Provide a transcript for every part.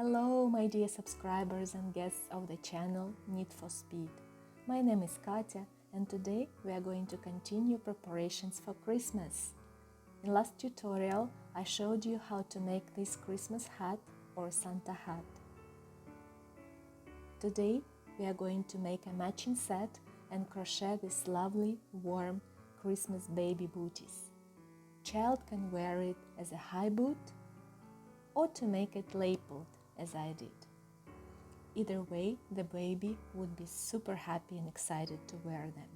Hello, my dear subscribers and guests of the channel Knit for Speed. My name is Katya, and today we are going to continue preparations for Christmas. In last tutorial, I showed you how to make this Christmas hat or Santa hat. Today, we are going to make a matching set and crochet these lovely, warm Christmas baby booties. Child can wear it as a high boot or to make it lapelled, as I did. Either way, the baby would be super happy and excited to wear them.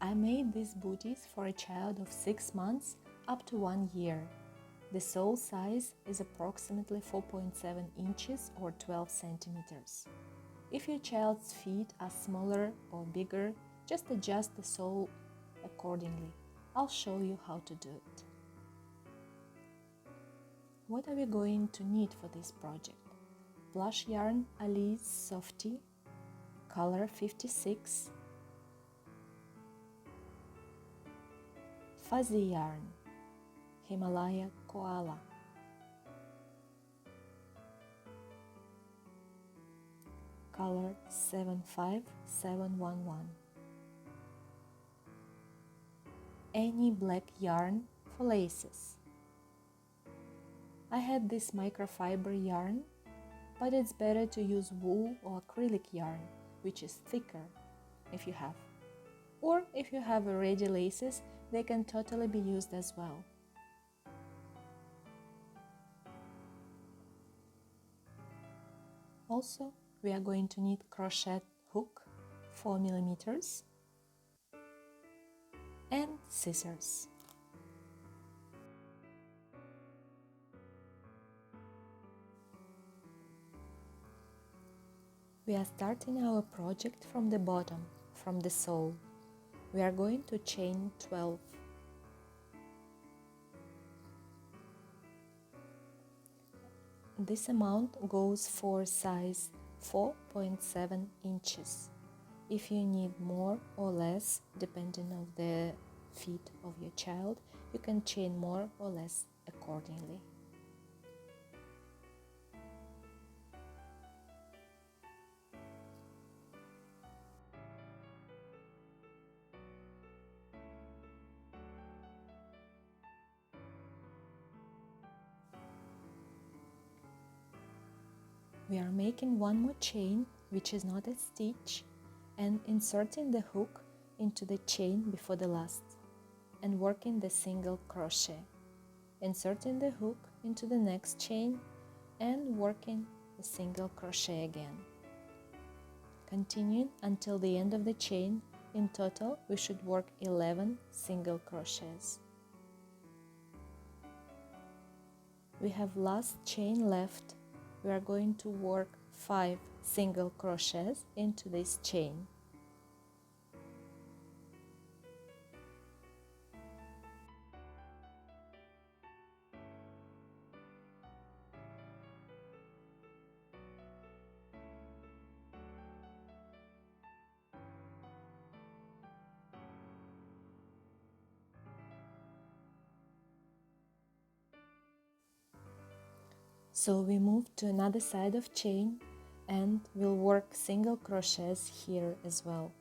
I made these booties for a child of 6 months up to 1 year. The sole size is approximately 4.7 inches or 12 centimeters. If your child's feet are smaller or bigger, just adjust the sole accordingly. I'll show you how to do it. What are we going to need for this project? Plush yarn Alize Softy, color 56, fuzzy yarn Himalaya Koala, color 75711, any black yarn for laces. I had this microfiber yarn, but it's better to use wool or acrylic yarn, which is thicker if you have. Or if you have already laces, they can totally be used as well. Also, we are going to need crochet hook 4 millimeters and scissors. We are starting our project from the bottom, from the sole. We are going to chain 12. This amount goes for size 4.7 inches. If you need more or less, depending on the feet of your child, you can chain more or less accordingly. We are making one more chain, which is not a stitch, and inserting the hook into the chain before the last, and working the single crochet. Inserting the hook into the next chain and working the single crochet again. Continuing until the end of the chain. In total, we should work 11 single crochets. We have last chain left. We are going to work 5 single crochets into this chain. So we move to another side of chain and we'll work single crochets here as well.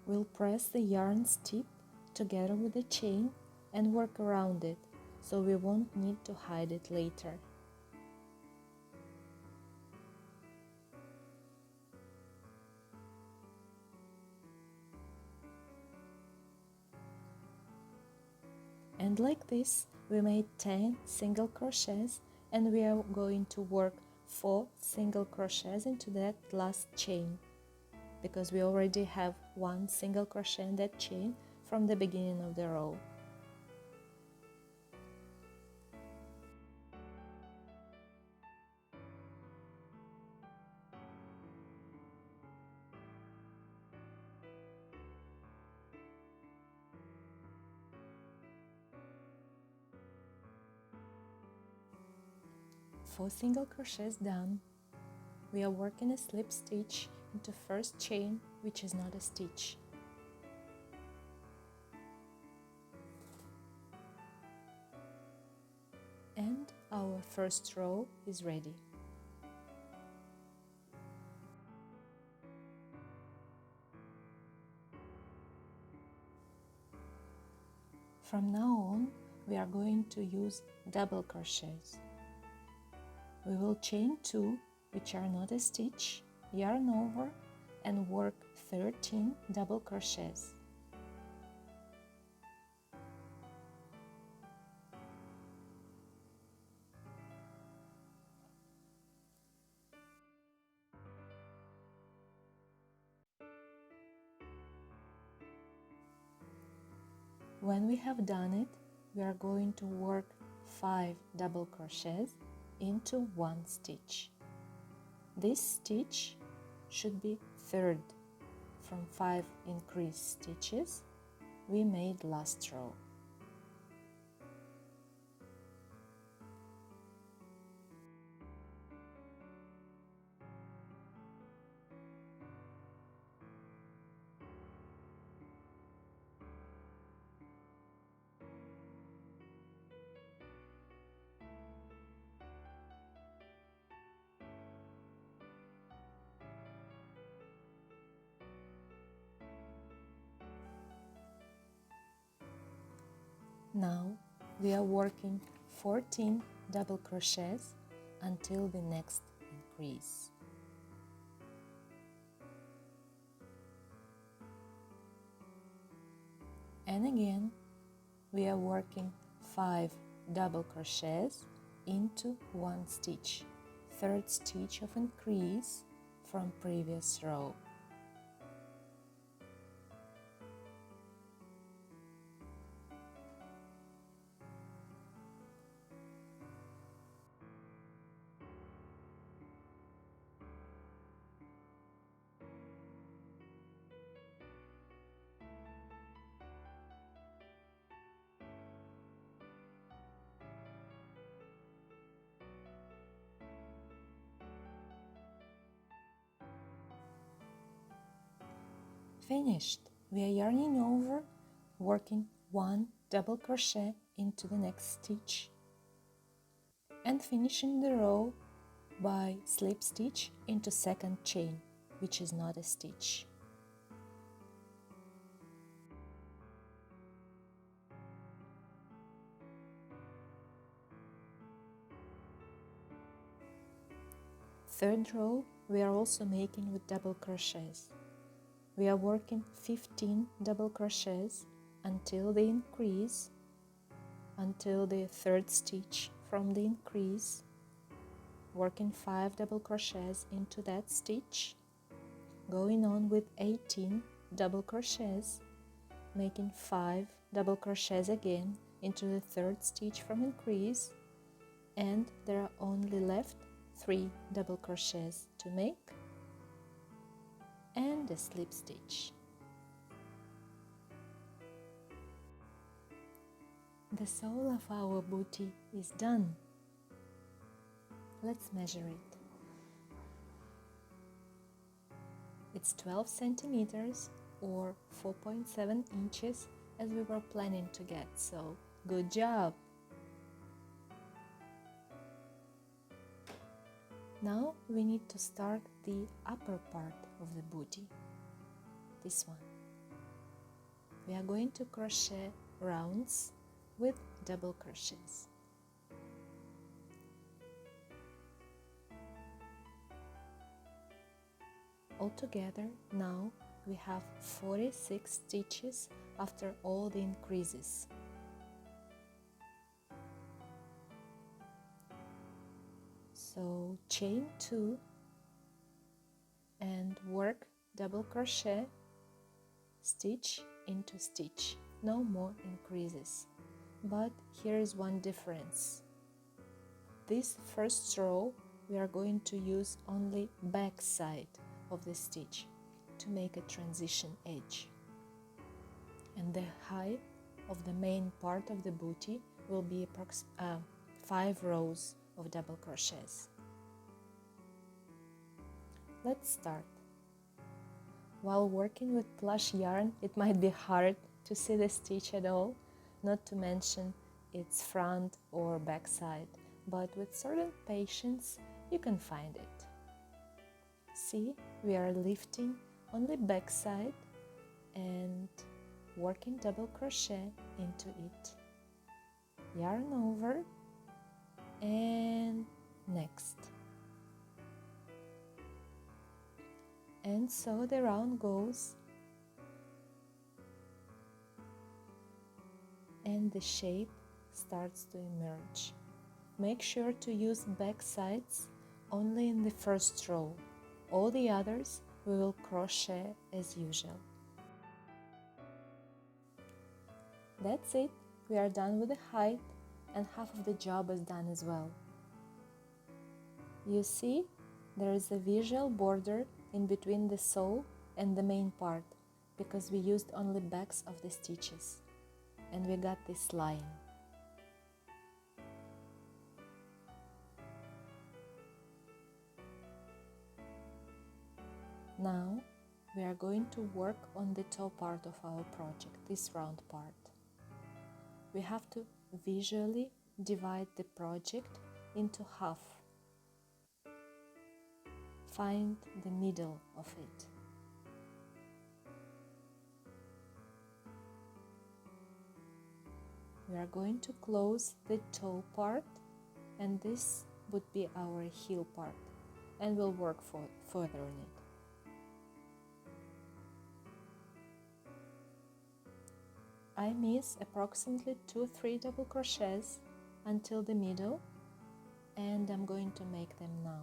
We'll press the yarn's tip together with the chain and work around it, so we won't need to hide it later. And like this, we made 10 single crochets and we are going to work 4 single crochets into that last chain, because we already have 1 single crochet in that chain from the beginning of the row. Four single crochets done. We are working a slip stitch into first chain, which is not a stitch. first row is ready. From now on, we are going to use double crochets. We will chain 2, which are not a stitch, yarn over, and work 13 double crochets. When we have done it, we are going to work 5 double crochets into 1 stitch. This stitch should be third from 5 increased stitches we made last row. Now we are working 14 double crochets until the next increase. And again, we are working 5 double crochets into 1 stitch, third stitch of increase from previous row. Finished! We are yarning over, working 1 double crochet into the next stitch and finishing the row by slip stitch into second chain, which is not a stitch. Third row we are also making with double crochets. We are working 15 double crochets until the increase, until the third stitch from the increase, working 5 double crochets into that stitch, going on with 18 double crochets, making 5 double crochets again into the third stitch from increase, and there are only left 3 double crochets to make and a slip stitch. The sole of our bootie is done. Let's measure it. It's 12 centimeters or 4.7 inches as we were planning to get, so good job! Now we need to start the upper part of the bootie, this one. We are going to crochet rounds with double crochets. Altogether now we have 46 stitches after all the increases. So chain 2 and work double crochet, stitch into stitch, no more increases. But here is one difference. This first row we are going to use only back side of the stitch to make a transition edge, and the height of the main part of the bootie will be 5 rows of double crochets. Let's start. While working with plush yarn, it might be hard to see the stitch at all, not to mention its front or back side, but with certain patience you can find it. See, we are lifting only back side and working double crochet into it. Yarn over and next. And so the round goes and the shape starts to emerge. Make sure to use back sides only in the first row. All the others we will crochet as usual. That's it. We are done with the height and half of the job is done as well. You see, there is a visual border in between the sole and the main part because we used only backs of the stitches and we got this line. Now we are going to work on the top part of our project, this round part. We have to visually divide the project into half. Find the middle of it. We are going to close the toe part and this would be our heel part and we'll work further on it. I miss approximately 2-3 double crochets until the middle and I'm going to make them now.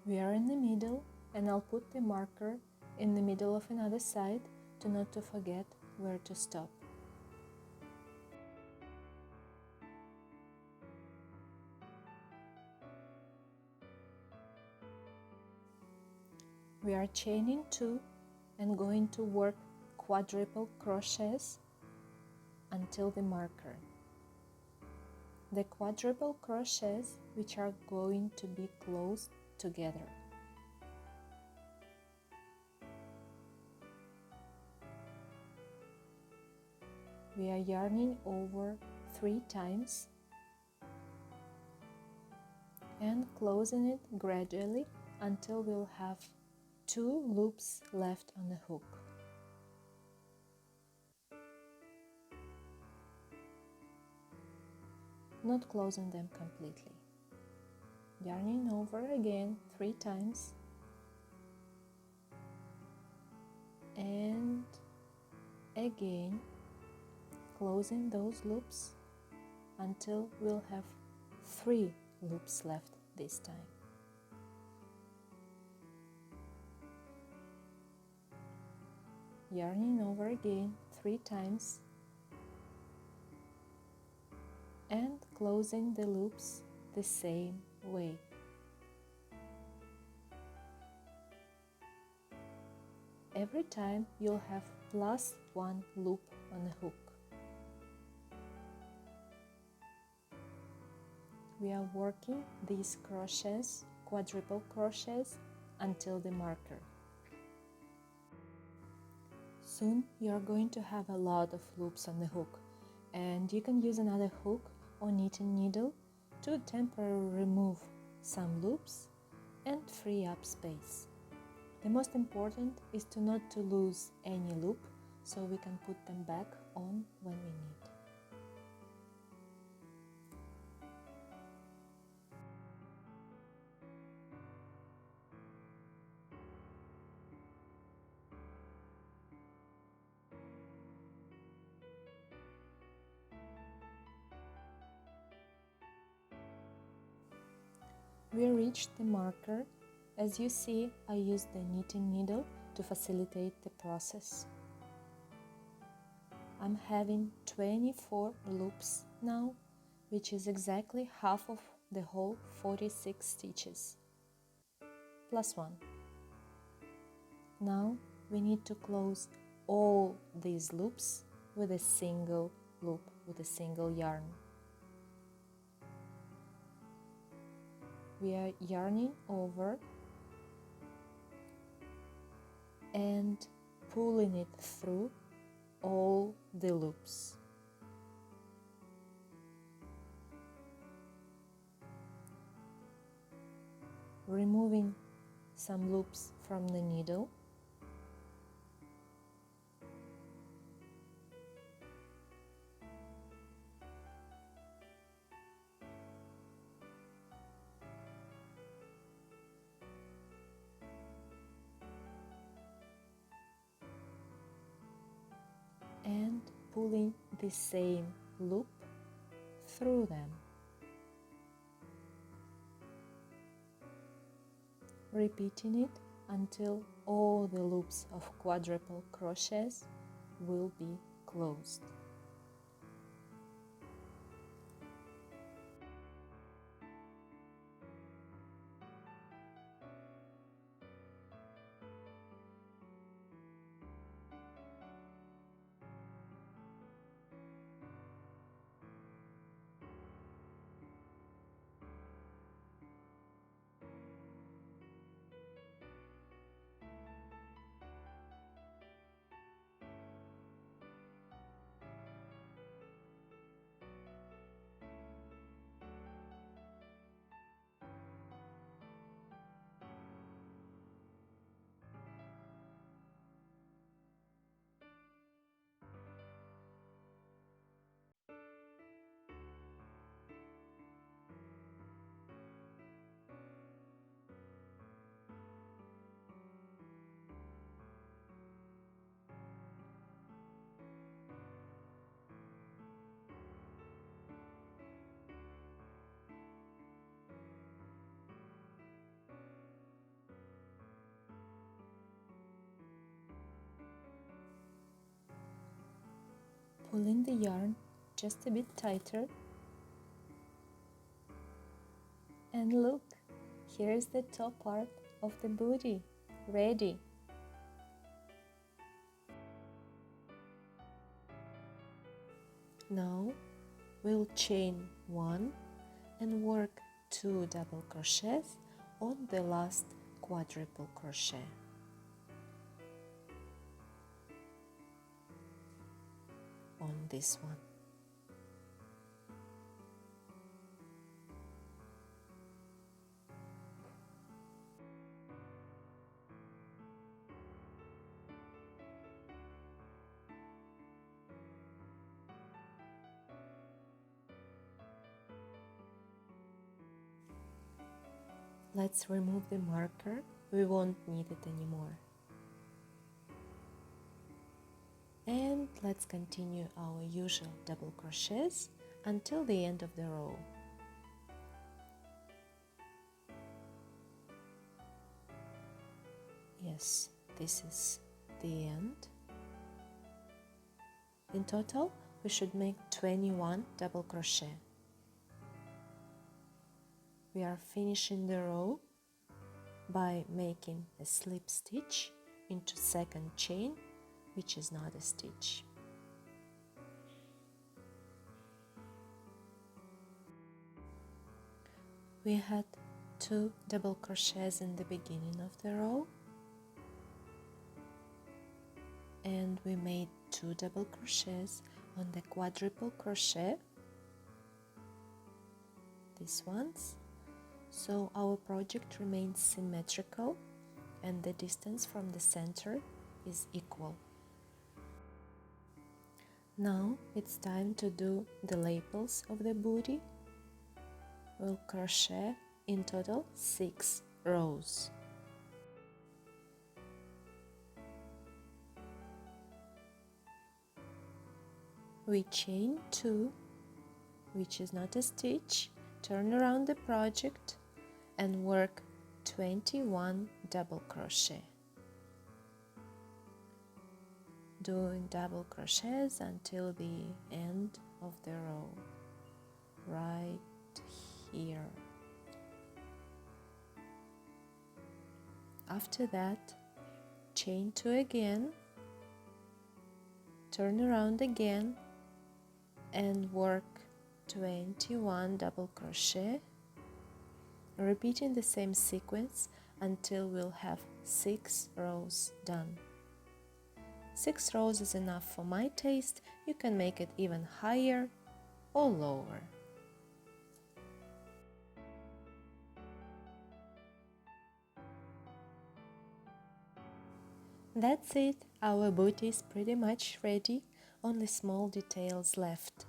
We are in the middle and I'll put the marker in the middle of another side to not to forget where to stop. We are chaining 2 and going to work quadruple crochets until the marker. The quadruple crochets which are going to be closed together. We are yarning over 3 times and closing it gradually until we'll have 2 loops left on the hook. Not closing them completely. Yarning over again 3 times and again closing those loops until we'll have 3 loops left this time. Yarning over again 3 times and closing the loops the same way. Every time you'll have plus 1 loop on the hook. We are working these crochets, quadruple crochets, until the marker. Soon you are going to have a lot of loops on the hook, and you can use another hook or knitting needle to temporarily remove some loops and free up space. The most important is to not to lose any loop, so we can put them back on when we need. We reached the marker. As you see, I used the knitting needle to facilitate the process. I'm having 24 loops now, which is exactly half of the whole 46 stitches, plus 1. Now we need to close all these loops with a single loop, with a single yarn. We are yarning over and pulling it through all the loops. Removing some loops from the needle. And pulling the same loop through them. Repeating it until all the loops of quadruple crochets will be closed. Pulling the yarn just a bit tighter. And look, here's the top part of the booty, ready. Now we'll chain 1 and work 2 double crochets on the last quadruple crochet. On this one. Let's remove the marker, we won't need it anymore. And let's continue our usual double crochets until the end of the row. Yes, this is the end. In total, we should make 21 double crochet. We are finishing the row by making a slip stitch into second chain, which is not a stitch. We had 2 double crochets in the beginning of the row, and we made 2 double crochets on the quadruple crochet, these ones. So our project remains symmetrical and the distance from the center is equal. Now it's time to do the lapels of the booty. We'll crochet in total 6 rows. We chain 2, which is not a stitch, turn around the project and work 21 double crochet. Doing double crochets until the end of the row. right here. After that, chain 2 again, turn around again and work 21 double crochet, repeating the same sequence until we'll have 6 rows done. 6 rows is enough for my taste. You can make it even higher or lower. That's it, our booty is pretty much ready, only small details left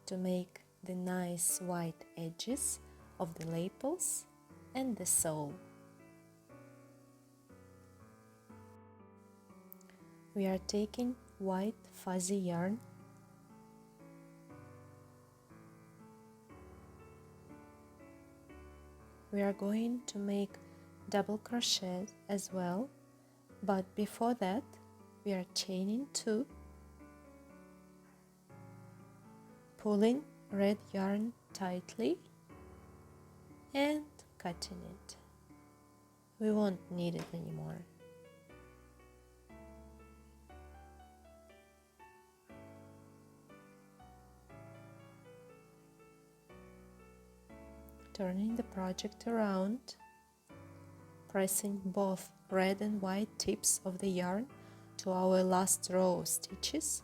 to make the nice white edges of the lapels and the sole. We are taking white fuzzy yarn we are going to make double crochet as well, but before that we are chaining 2, pulling red yarn tightly and cutting it. We won't need it anymore. Turning the project around, pressing both red and white tips of the yarn to our last row of stitches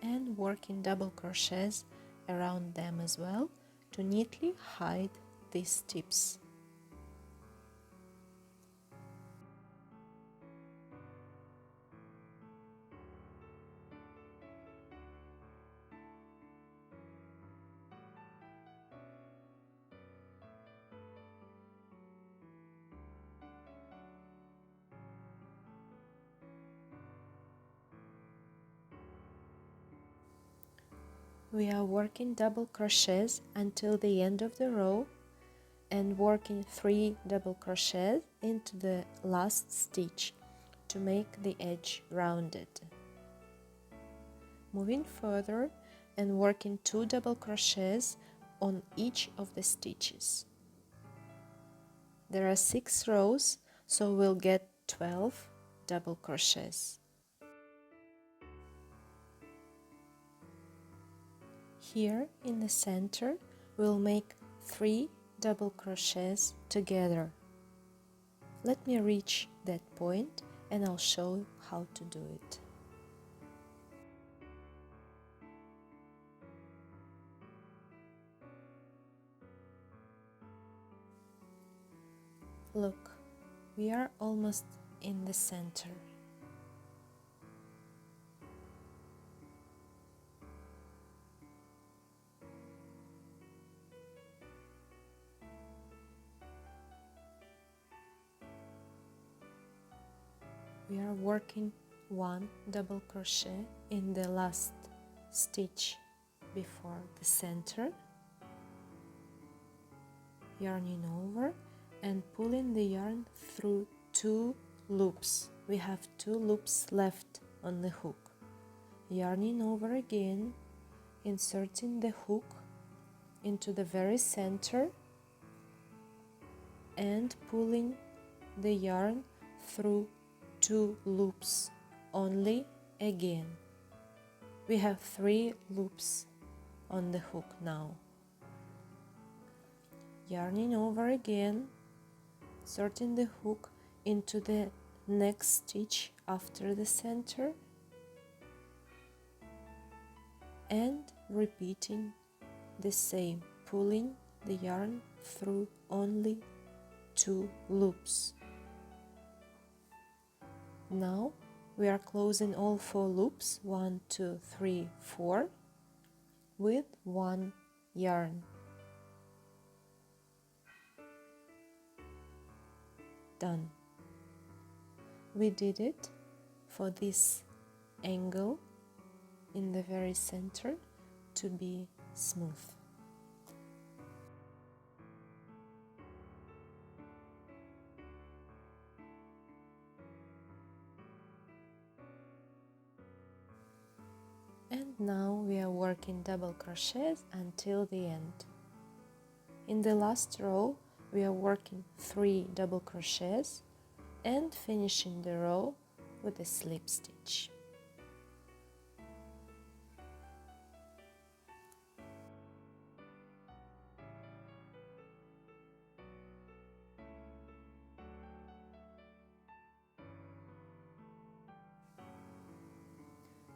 and working double crochets around them as well to neatly hide these tips. We are working double crochets until the end of the row and working 3 double crochets into the last stitch to make the edge rounded. Moving further and working 2 double crochets on each of the stitches. There are 6 rows, so we'll get 12 double crochets. Here in the center, we'll make 3 double crochets together. Let me reach that point and I'll show you how to do it. Look, we are almost in the center. We are working 1 double crochet in the last stitch before the center, yarning over and pulling the yarn through 2 loops. We have 2 loops left on the hook. Yarning over again, inserting the hook into the very center and pulling the yarn through 2 loops only again. We have 3 loops on the hook now. Yarning over again, inserting the hook into the next stitch after the center and repeating the same, pulling the yarn through only 2 loops. Now we are closing all 4 loops, 1, 2, 3, 4, with 1 yarn. Done. We did it for this angle in the very center to be smooth. And Now we are working double crochets until the end. In the last row we are working 3 double crochets and finishing the row with a slip stitch.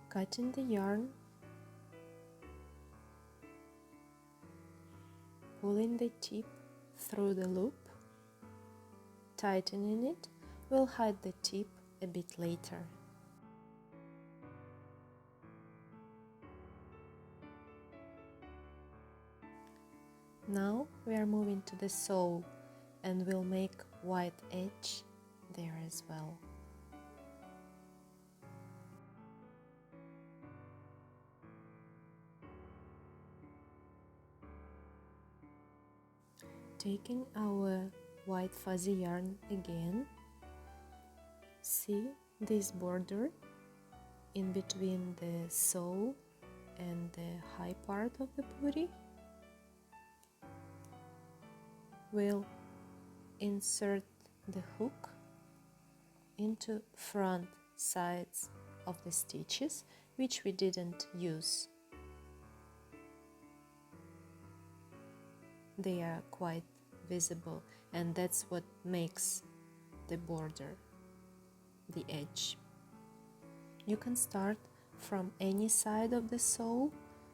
Cutting the yarn, pulling the tip through the loop, tightening it. We'll hide the tip a bit later. Now we are moving to the sole and we'll make white edge there as well. Taking our white fuzzy yarn again, see this border in between the sole and the high part of the booty? We'll insert the hook into front sides of the stitches which we didn't use. They are quite visible, and that's what makes the border, the edge. You can start from any side of the sole,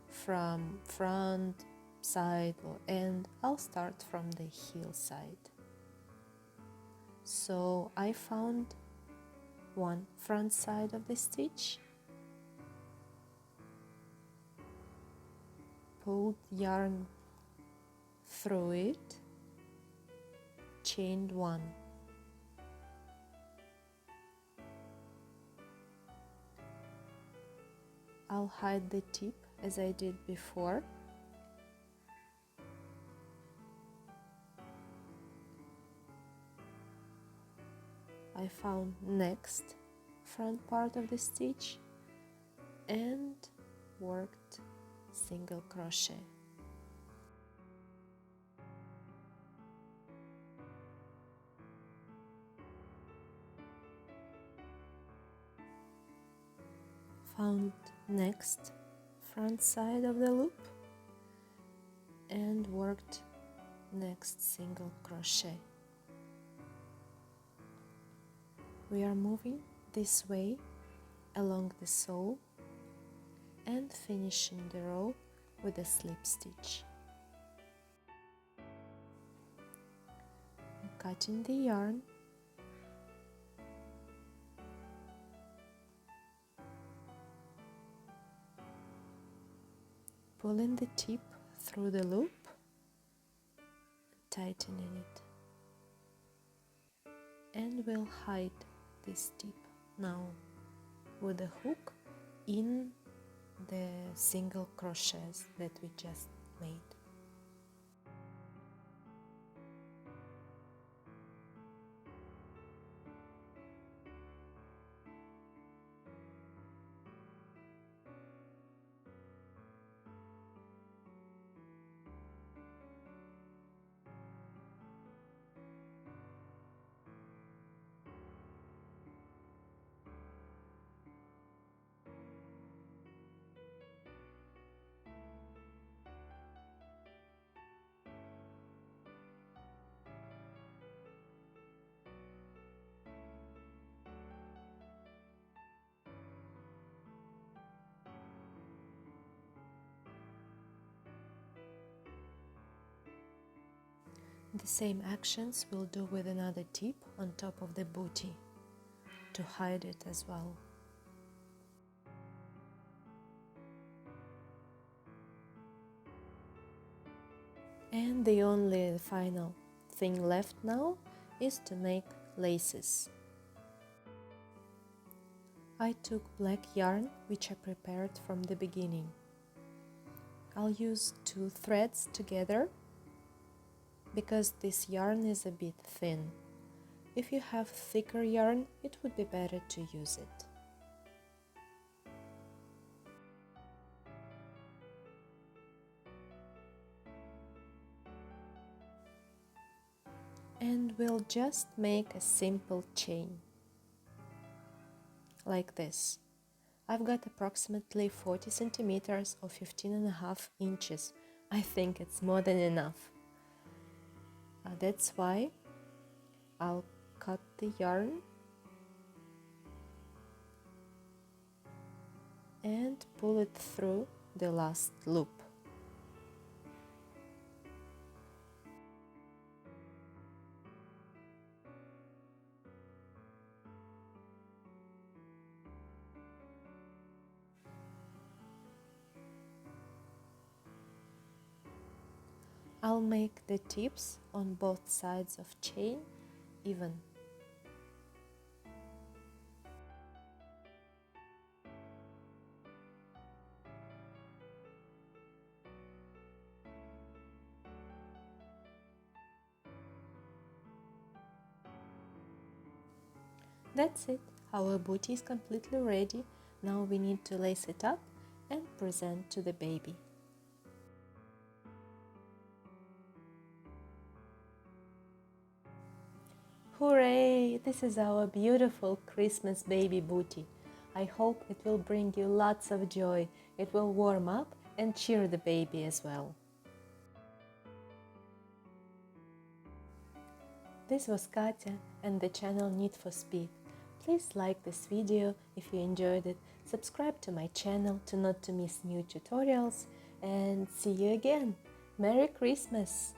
from front, side or end. I'll start from the heel side. So I found one front side of the stitch, pulled yarn through it, chained 1. I'll hide the tip as I did before. I found next front part of the stitch and worked single crochet. Found next front side of the loop and worked next single crochet. We are moving this way along the sole and finishing the row with a slip stitch. Cutting the yarn, pulling the tip through the loop, tightening it, and we'll hide this tip now with the hook in the single crochets that we just made. The same actions we'll do with another tip on top of the booty to hide it as well. And the only final thing left now is to make laces. I took black yarn which I prepared from the beginning. I'll use 2 threads together because this yarn is a bit thin. If you have thicker yarn, it would be better to use it. And we'll just make a simple chain like this. I've got approximately 40 centimeters or 15.5 inches. I think it's more than enough. That's why I'll cut the yarn and pull it through the last loop. I'll make the tips on both sides of chain even. That's it, our booty is completely ready. Now we need to lace it up and present to the baby. Hooray! This is our beautiful Christmas baby booty. I hope it will bring you lots of joy. It will warm up and cheer the baby as well. This was Katya and the channel Knit for Speed. Please like this video if you enjoyed it, subscribe to my channel to not to miss new tutorials, and see you again. Merry Christmas!